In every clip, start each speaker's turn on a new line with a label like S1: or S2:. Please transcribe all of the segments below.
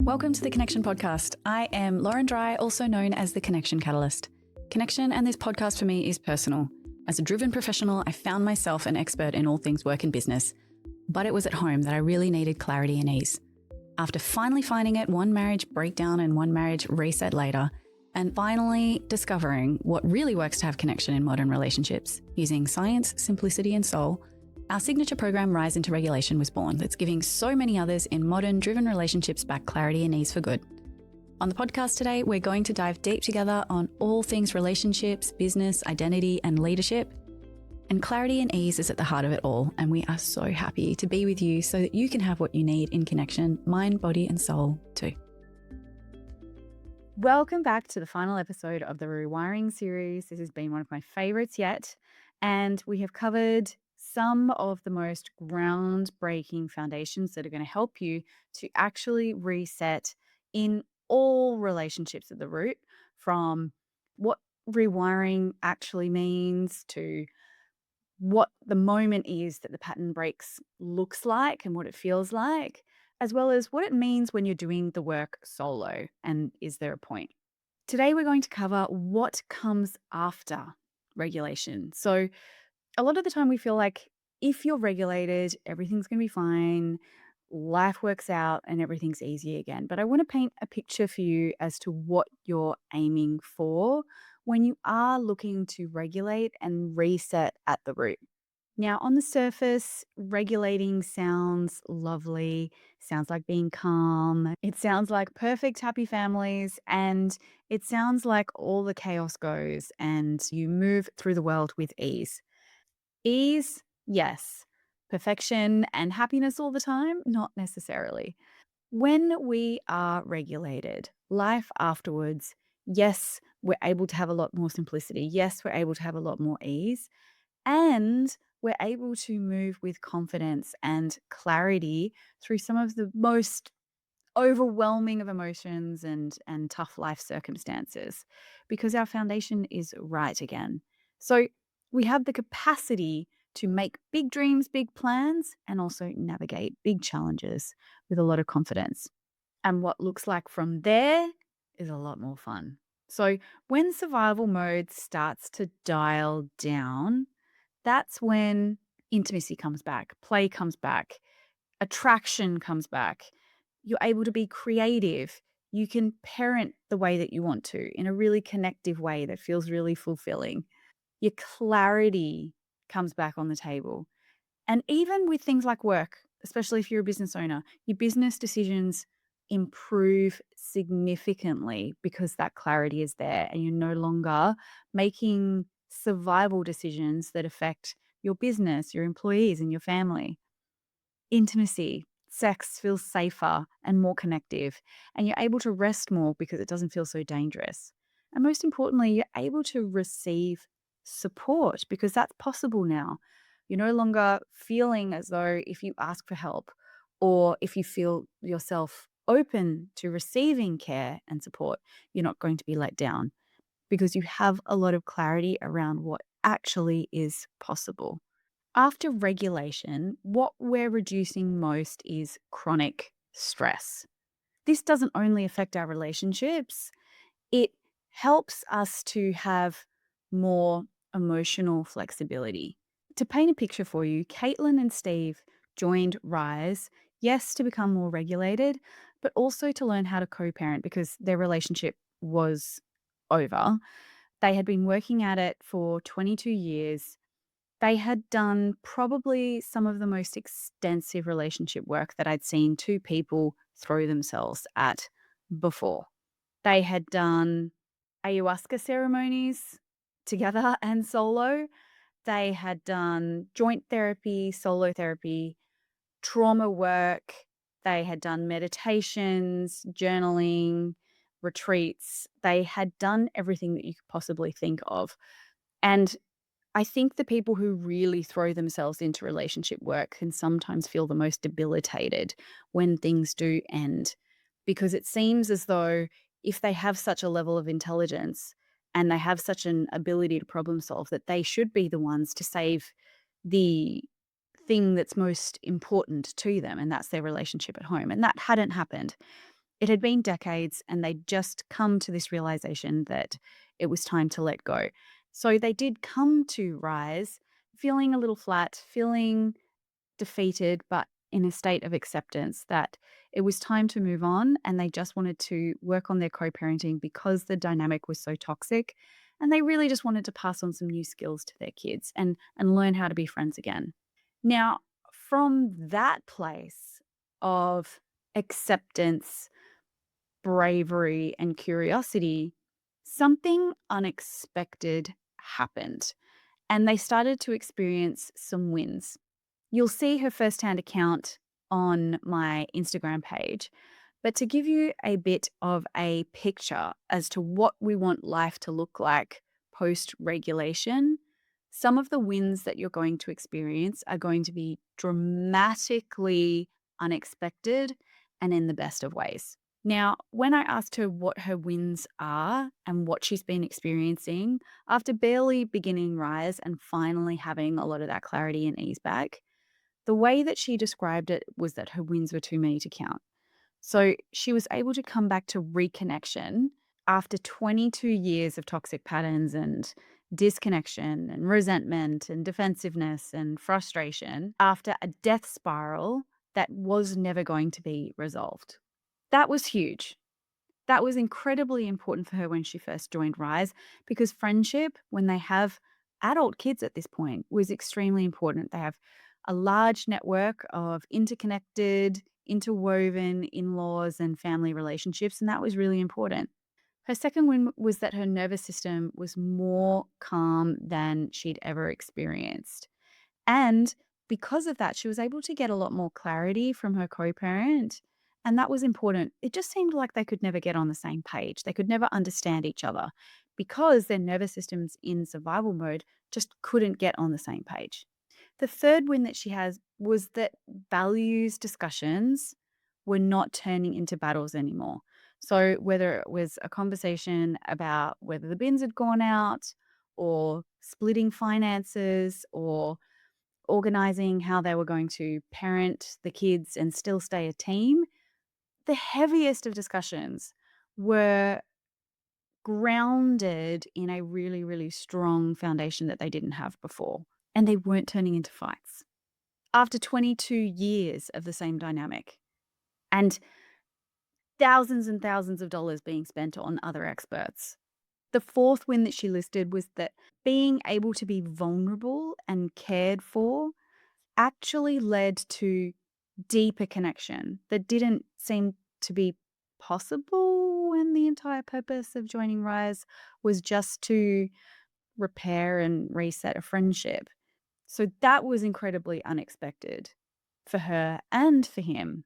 S1: Welcome to the Connection Podcast. I am Lauren Dry, also known as the Connection Catalyst. Connection and this podcast for me is personal. As a driven professional, I found myself an expert in all things work and business, but it was at home that I really needed clarity and ease. After finally finding it one marriage breakdown and one marriage reset later, and finally discovering what really works to have connection in modern relationships, using science, simplicity and soul, our signature program Rise into Regulation was born that's giving so many others in modern driven relationships back clarity and ease for good. On the podcast today, we're going to dive deep together on all things relationships, business, identity and leadership. And clarity and ease is at the heart of it all, and we are so happy to be with you so that you can have what you need in connection, mind, body and soul too. Welcome back to the final episode of the Rewiring Series. This has been one of my favorites yet, and we have covered some of the most groundbreaking foundations that are going to help you to actually reset in all relationships at the root, from what rewiring actually means to what the moment is that the pattern breaks looks like and what it feels like, as well as what it means when you're doing the work solo and is there a point. Today we're going to cover what comes after regulation. So a lot of the time we feel like if you're regulated, everything's going to be fine, life works out and everything's easy again. But I want to paint a picture for you as to what you're aiming for when you are looking to regulate and reset at the root. Now, on the surface, regulating sounds lovely, sounds like being calm. It sounds like perfect, happy families, and it sounds like all the chaos goes and you move through the world with ease. Ease, yes. Perfection and happiness all the time, not necessarily. When we are regulated, life afterwards, yes, we're able to have a lot more simplicity. Yes, we're able to have a lot more ease. And we're able to move with confidence and clarity through some of the most overwhelming of emotions and tough life circumstances, because our foundation is right again. So we have the capacity to make big dreams, big plans, and also navigate big challenges with a lot of confidence. And what looks like from there is a lot more fun. So when survival mode starts to dial down, that's when intimacy comes back, play comes back, attraction comes back. You're able to be creative. You can parent the way that you want to in a really connective way that feels really fulfilling. Your clarity comes back on the table. And even with things like work, especially if you're a business owner, your business decisions improve significantly because that clarity is there and you're no longer making survival decisions that affect your business, your employees, and your family. Intimacy, sex feels safer and more connective, and you're able to rest more because it doesn't feel so dangerous. And most importantly, you're able to receive support because that's possible now. You're no longer feeling as though if you ask for help or if you feel yourself open to receiving care and support, you're not going to be let down because you have a lot of clarity around what actually is possible. After regulation, what we're reducing most is chronic stress. This doesn't only affect our relationships, it helps us to have more emotional flexibility. To paint a picture for you, Caitlin and Steve joined Rise, yes, to become more regulated, but also to learn how to co-parent because their relationship was over. They had been working at it for 22 years. They had done probably some of the most extensive relationship work that I'd seen two people throw themselves at before. They had done ayahuasca ceremonies together and solo. They had done joint therapy, solo therapy, trauma work. They had done meditations, journaling, retreats. They had done everything that you could possibly think of. And I think the people who really throw themselves into relationship work can sometimes feel the most debilitated when things do end, because it seems as though if they have such a level of intelligence and they have such an ability to problem solve, that they should be the ones to save the thing that's most important to them, and that's their relationship at home. And that hadn't happened. It had been decades, and they'd just come to this realization that it was time to let go. So they did come to Rise feeling a little flat, feeling defeated, but in a state of acceptance that it was time to move on, and they just wanted to work on their co-parenting because the dynamic was so toxic, and they really just wanted to pass on some new skills to their kids and learn how to be friends again. Now, from that place of acceptance, bravery, and curiosity, something unexpected happened, and they started to experience some wins. You'll see her firsthand account on my Instagram page. But to give you a bit of a picture as to what we want life to look like post regulation, some of the wins that you're going to experience are going to be dramatically unexpected and in the best of ways. Now, when I asked her what her wins are and what she's been experiencing after barely beginning Rise and finally having a lot of that clarity and ease back, the way that she described it was that her wins were too many to count. So she was able to come back to reconnection after 22 years of toxic patterns and disconnection and resentment and defensiveness and frustration after a death spiral that was never going to be resolved. That was huge. That was incredibly important for her when she first joined Rise because friendship, when they have adult kids at this point, was extremely important. They have a large network of interconnected, interwoven in laws and family relationships, and that was really important. Her second win was that her nervous system was more calm than she'd ever experienced. And because of that, she was able to get a lot more clarity from her co-parent, and that was important. It just seemed like they could never get on the same page. They could never understand each other because their nervous systems in survival mode just couldn't get on the same page. The third win that she has was that values discussions were not turning into battles anymore. So whether it was a conversation about whether the bins had gone out or splitting finances or organizing how they were going to parent the kids and still stay a team, the heaviest of discussions were grounded in a really, really strong foundation that they didn't have before. And they weren't turning into fights. After 22 years of the same dynamic and thousands and thousands of dollars being spent on other experts. The fourth win that she listed was that being able to be vulnerable and cared for actually led to deeper connection that didn't seem to be possible when the entire purpose of joining Rise was just to repair and reset a friendship. So that was incredibly unexpected for her and for him.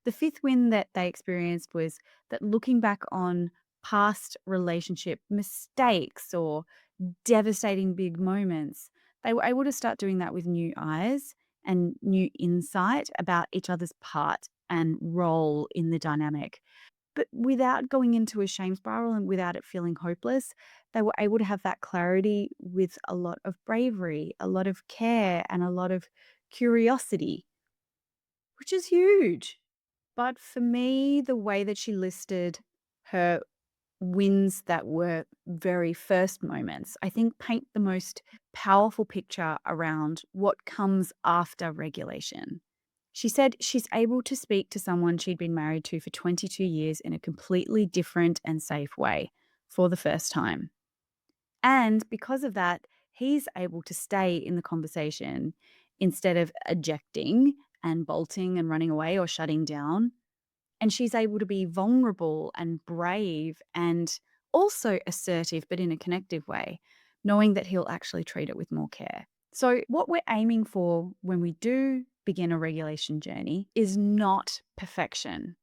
S1: The fifth win that they experienced was that looking back on past relationship mistakes or devastating big moments, they were able to start doing that with new eyes and new insight about each other's part and role in the dynamic. But without going into a shame spiral and without it feeling hopeless, they were able to have that clarity with a lot of bravery, a lot of care, and a lot of curiosity, which is huge. But for me, the way that she listed her wins that were very first moments, I think paint the most powerful picture around what comes after regulation. She said she's able to speak to someone she'd been married to for 22 years in a completely different and safe way for the first time. And because of that, he's able to stay in the conversation instead of ejecting and bolting and running away or shutting down. And she's able to be vulnerable and brave and also assertive, but in a connective way, knowing that he'll actually treat it with more care. So, what we're aiming for when we do begin a regulation journey is not perfection.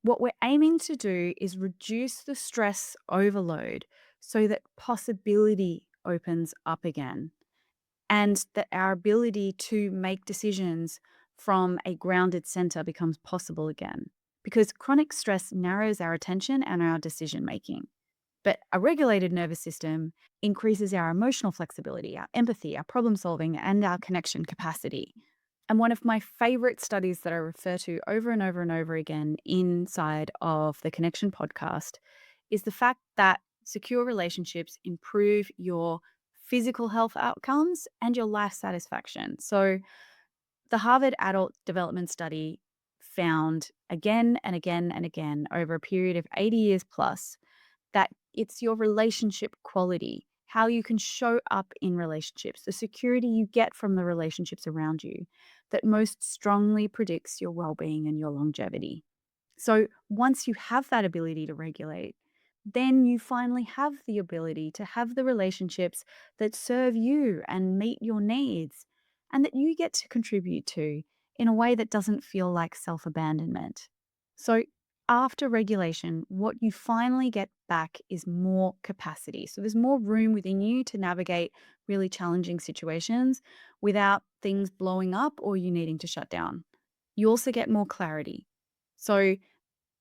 S1: What we're aiming to do is reduce the stress overload so that possibility opens up again and that our ability to make decisions from a grounded center becomes possible again. Because chronic stress narrows our attention and our decision making. But a regulated nervous system increases our emotional flexibility, our empathy, our problem solving, and our connection capacity. And one of my favorite studies that I refer to over and over and over again inside of the Connection podcast is the fact that secure relationships improve your physical health outcomes and your life satisfaction. So, the Harvard Adult Development Study found again and again and again over a period of 80 years plus that it's your relationship quality, how you can show up in relationships, the security you get from the relationships around you that most strongly predicts your well-being and your longevity. So once you have that ability to regulate, then you finally have the ability to have the relationships that serve you and meet your needs and that you get to contribute to in a way that doesn't feel like self abandonment. So, after regulation, what you finally get back is more capacity. So, there's more room within you to navigate really challenging situations without things blowing up or you needing to shut down. You also get more clarity. So,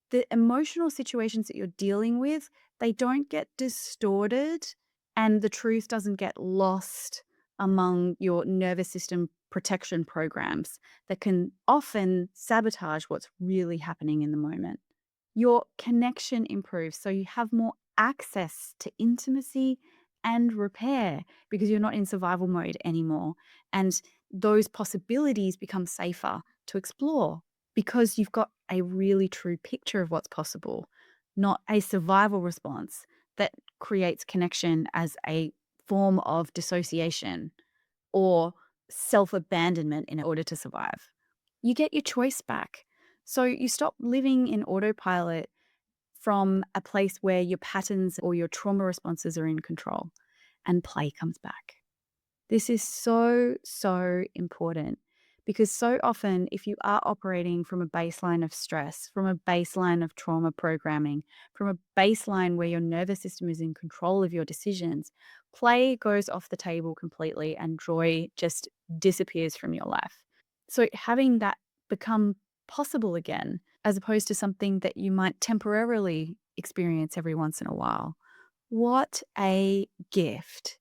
S1: the emotional situations that you're dealing with, they don't get distorted and the truth doesn't get lost among your nervous system protection programs that can often sabotage what's really happening in the moment. Your connection improves, so you have more access to intimacy and repair because you're not in survival mode anymore. And those possibilities become safer to explore because you've got a really true picture of what's possible, not a survival response that creates connection as a form of dissociation or self abandonment in order to survive. You get your choice back. So you stop living in autopilot from a place where your patterns or your trauma responses are in control and play comes back. This is so, so important because so often, if you are operating from a baseline of stress, from a baseline of trauma programming, from a baseline where your nervous system is in control of your decisions, play goes off the table completely and joy just disappears from your life. So, having that become possible again, as opposed to something that you might temporarily experience every once in a while, what a gift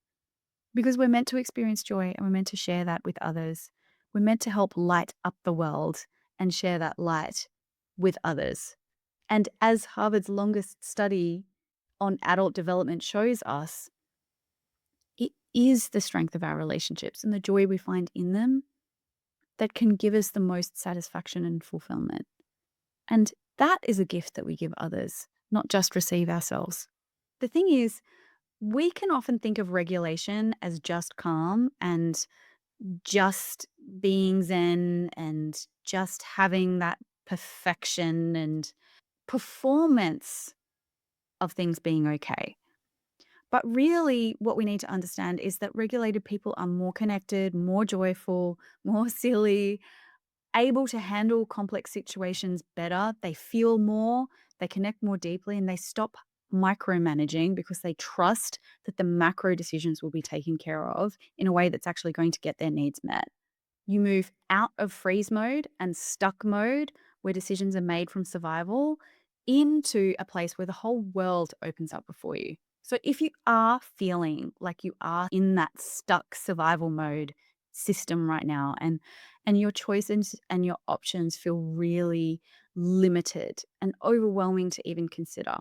S1: because we're meant to experience joy and we're meant to share that with others. We're meant to help light up the world and share that light with others. And as Harvard's longest study on adult development shows us, it is the strength of our relationships and the joy we find in them that can give us the most satisfaction and fulfillment. And that is a gift that we give others, not just receive ourselves. The thing is, we can often think of regulation as just calm and just being zen and just having that perfection and performance of things being okay. But really, what we need to understand is that regulated people are more connected, more joyful, more silly, able to handle complex situations better. They feel more, they connect more deeply, and they stop micromanaging because they trust that the macro decisions will be taken care of in a way that's actually going to get their needs met. You move out of freeze mode and stuck mode, where decisions are made from survival, into a place where the whole world opens up before you. So, if you are feeling like you are in that stuck survival mode system right now, and your choices and your options feel really limited and overwhelming to even consider,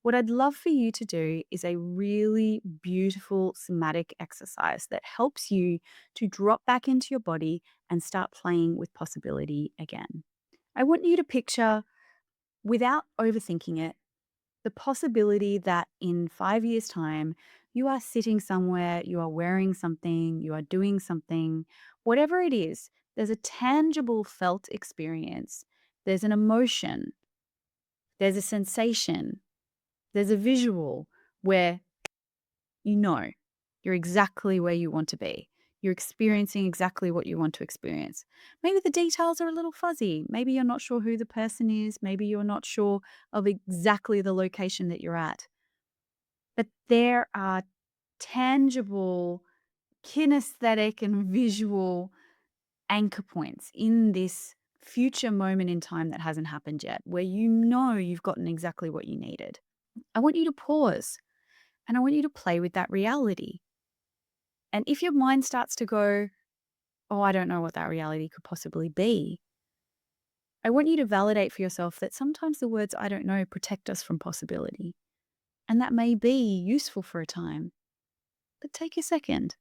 S1: what I'd love for you to do is a really beautiful somatic exercise that helps you to drop back into your body and start playing with possibility again. I want you to picture, without overthinking it, the possibility that in 5 years' time, you are sitting somewhere, you are wearing something, you are doing something, whatever it is, there's a tangible felt experience, there's an emotion, there's a sensation, there's a visual where you know you're exactly where you want to be. You're experiencing exactly what you want to experience. Maybe the details are a little fuzzy. Maybe you're not sure who the person is. Maybe you're not sure of exactly the location that you're at. But there are tangible, kinesthetic, and visual anchor points in this future moment in time that hasn't happened yet, where you know you've gotten exactly what you needed. I want you to pause and I want you to play with that reality. And if your mind starts to go, oh, I don't know what that reality could possibly be. I want you to validate for yourself that sometimes the words I don't know protect us from possibility. And that may be useful for a time. But take a second,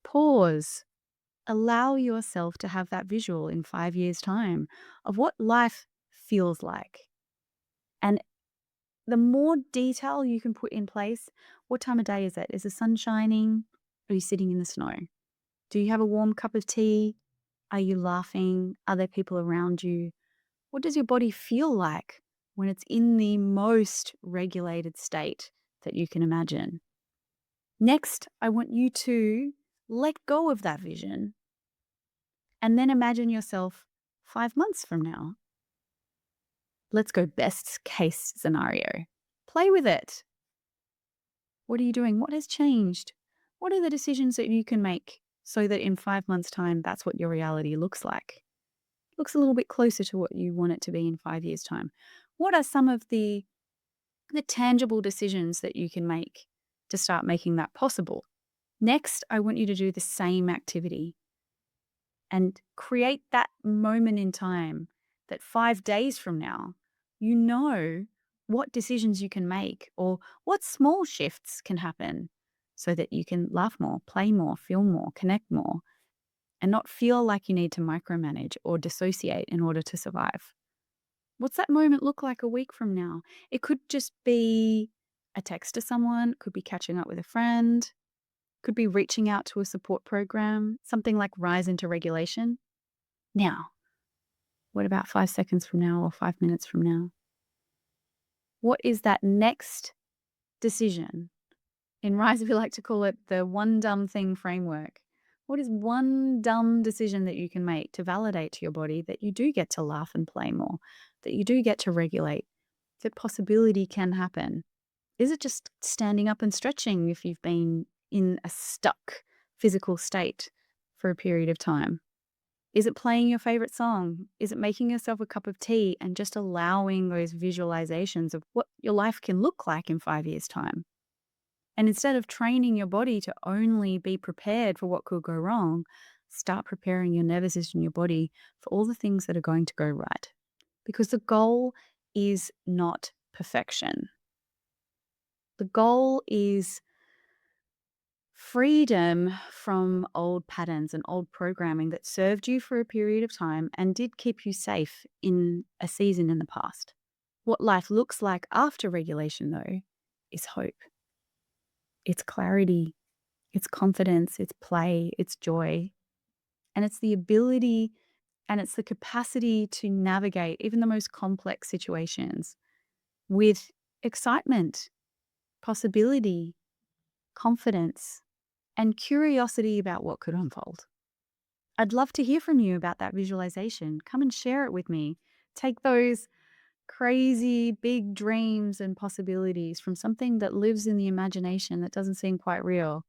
S1: pause, allow yourself to have that visual in 5 years' time of what life feels like. And the more detail you can put in place, what time of day is it? Is the sun shining? Are you sitting in the snow? Do you have a warm cup of tea? Are you laughing? Are there people around you? What does your body feel like when it's in the most regulated state that you can imagine? Next, I want you to let go of that vision and then imagine yourself 5 months from now. Let's go best case scenario. Play with it. What are you doing? What has changed? What are the decisions that you can make so that in 5 months' time, that's what your reality looks like? Looks a little bit closer to what you want it to be in 5 years' time. What are some of the tangible decisions that you can make to start making that possible? Next, I want you to do the same activity and create that moment in time that 5 days from now, you know what decisions you can make or what small shifts can happen so that you can laugh more, play more, feel more, connect more, and not feel like you need to micromanage or dissociate in order to survive. What's that moment look like a week from now? It could just be a text to someone, could be catching up with a friend, could be reaching out to a support program, something like Rise into Regulation. Now, what about 5 seconds from now or 5 minutes from now? What is that next decision? In Rise, we like to call it the one dumb thing framework. What is one dumb decision that you can make to validate to your body that you do get to laugh and play more, that you do get to regulate, that possibility can happen? Is it just standing up and stretching if you've been in a stuck physical state for a period of time? Is it playing your favorite song? Is it making yourself a cup of tea and just allowing those visualizations of what your life can look like in 5 years' time? And instead of training your body to only be prepared for what could go wrong, start preparing your nervous system, your body for all the things that are going to go right. Because the goal is not perfection. The goal is freedom from old patterns and old programming that served you for a period of time and did keep you safe in a season in the past. What life looks like after regulation, though, is hope. It's clarity, it's confidence, it's play, it's joy. And it's the ability and it's the capacity to navigate even the most complex situations with excitement, possibility, confidence, and curiosity about what could unfold. I'd love to hear from you about that visualization. Come and share it with me. Take those crazy big dreams and possibilities from something that lives in the imagination that doesn't seem quite real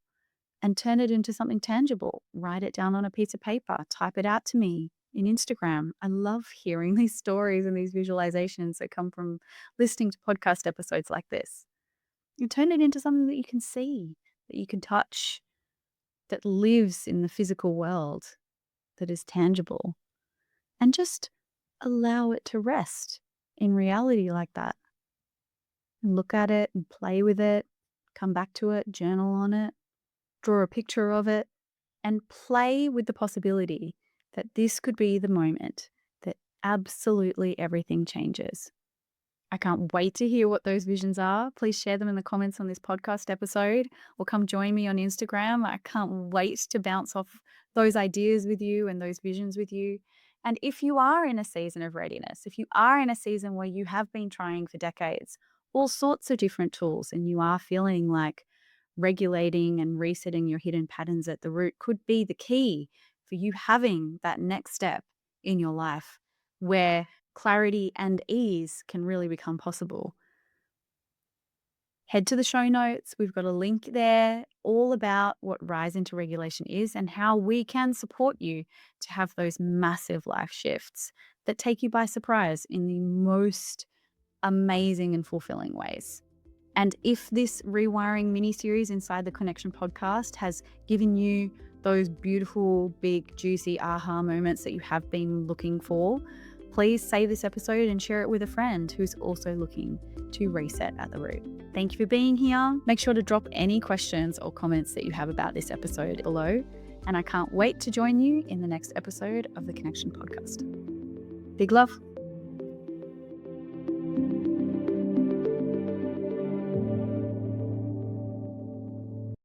S1: and turn it into something tangible. Write it down on a piece of paper, type it out to me in Instagram. I love hearing these stories and these visualizations that come from listening to podcast episodes like this. You turn it into something that you can see, that you can touch, that lives in the physical world, that is tangible, and just allow it to rest in reality like that. And look at it and play with it, come back to it, journal on it, draw a picture of it, and play with the possibility that this could be the moment that absolutely everything changes. I can't wait to hear what those visions are. Please share them in the comments on this podcast episode or come join me on Instagram. I can't wait to bounce off those ideas with you and those visions with you. And if you are in a season of readiness, if you are in a season where you have been trying for decades all sorts of different tools and you are feeling like regulating and resetting your hidden patterns at the root could be the key for you having that next step in your life where clarity and ease can really become possible. Head to the show notes. We've got a link there all about what Rise into Regulation is and how we can support you to have those massive life shifts that take you by surprise in the most amazing and fulfilling ways. And if this rewiring mini series inside the Connection podcast has given you those beautiful, big, juicy aha moments that you have been looking for, please save this episode and share it with a friend who's also looking to reset at the root. Thank you for being here. Make sure to drop any questions or comments that you have about this episode below. And I can't wait to join you in the next episode of the Connection Podcast. Big love.